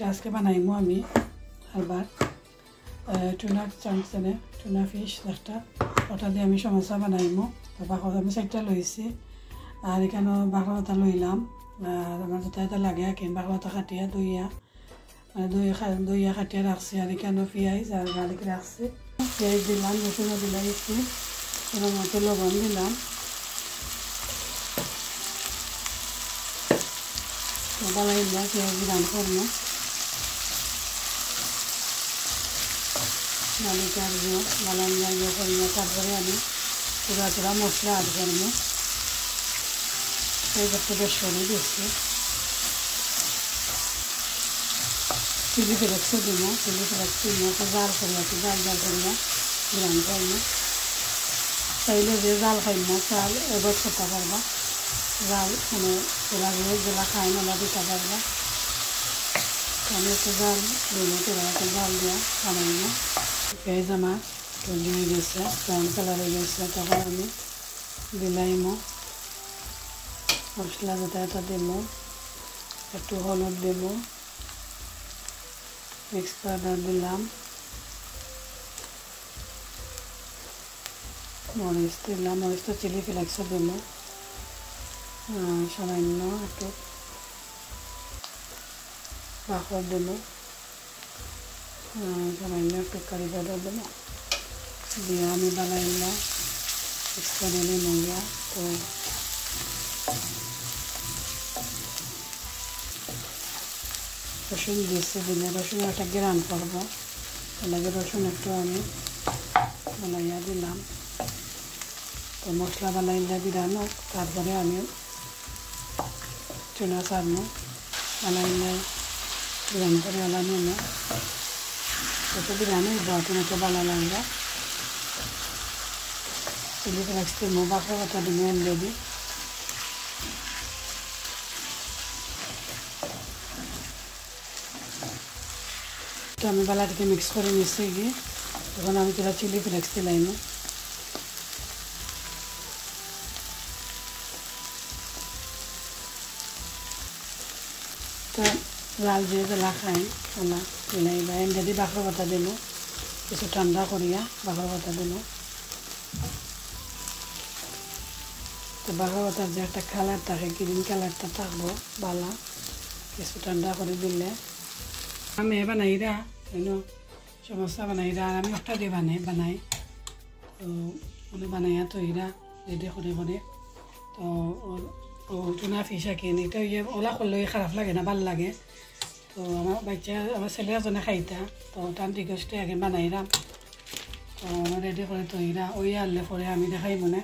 আজকে বানাইমু আমি হালবার tuna chunks এনে টুনা ফিশ একটা ওটা দিয়ে আমি সমোসা বানাইমু। তো বাকর আমি 4টা লইছি আর এখানে বাকরটা লইলাম আর আমার যেটা লাগে কেন বাকরটা কাটিয়া দইয়া মানে দইয়া কাটিয়া রাখছি আর এখানে পেঁয়াজ আর গার্লিক রাখছি। পেঁয়াজ দিলাম, রসুন দিলাম, একটু মতো লবণ দিলাম। বানাইলা পেঁয়াজ রান করবো গালিটা আসবো বানান যাইব করবো। তারপরে আমি পুরা মশলা অ্যাড করবো। এই করতে বেশ সরিয়ে দিচ্ছি। চিলি ফ্লেক্সও দিব, চিলি ফ্লেক্স দিব জাল করিয়া জাল করিয়া রান করবো। চাইলে যে জাল খাই না চাল এবার করতে পারবা, জাল মানে ওরা যেগুলা খাই না ওরা দিতে পারবা। আমি একটু জাল দিব, একটা জাল দিয়া বানাই না। পেঁয়াজ আমার তৈরি হয়ে গেছে, ব্রাউন কালার হয়ে গেছে। তখন আমি দিলাইমো মশলা যেটা দিব, একটু হলুদ দেব, মিক্স পাউডার দিলাম, মরিচ দিলাম, মরিচটা চিলি ফ্লেক্সও দেব, সামান্য একটু বাকর দেব, সামান্য একটু কারি পাউডার দেব দিয়ে আমি বানাইলাম মিক্স করে নেব। তো রসুন দিয়েছি, দিলে রসুন একটা গ্রান করবো, লাগে রসুন একটু আমি বানাইয়া দিলাম। তো মশলা বানাইলা বিরানো তারপরে আমি চুনা সারনো বানাইলে বিরান করে আলানো না তো বিরানো বটন একটু বানালাম। চিলি ফ্লেক্স দিব, বাকর কথা দিব অলরেডি। তো আমি বালাটিকে মিক্স করে নিচ্ছি গিয়ে তখন আমি তোরা চিলি ফ্লেক্স দিলাইমু। তো লাল যে জ্বালা খাই ওলা দিলাই বা এমনি বাকর কথা দিল, কিছু ঠান্ডা করিয়া বাকর কথা দিল। তো বাকর কথার যে একটা কালার থাকে গ্রিন কালারটা থাকবো বালা, কিছু ঠান্ডা করে দিলে আমি বানাইরা সমস্যা বানাইরা আর আমি একটা দিয়ে বানাই। তো ওগুলো বানাইয়া তৈরা রেডি করে তো টুনা ফিশ কিনি তো ওলা করলে খারাপ লাগে না, ভাল লাগে। তো আমার ছেলে এজনে খাইতা তো টান রিকোয়েস্টে আগে বানাইরাম। তো আমার রেডি করে তৈরা ওই আনলে পরে আমি দেখাই মনে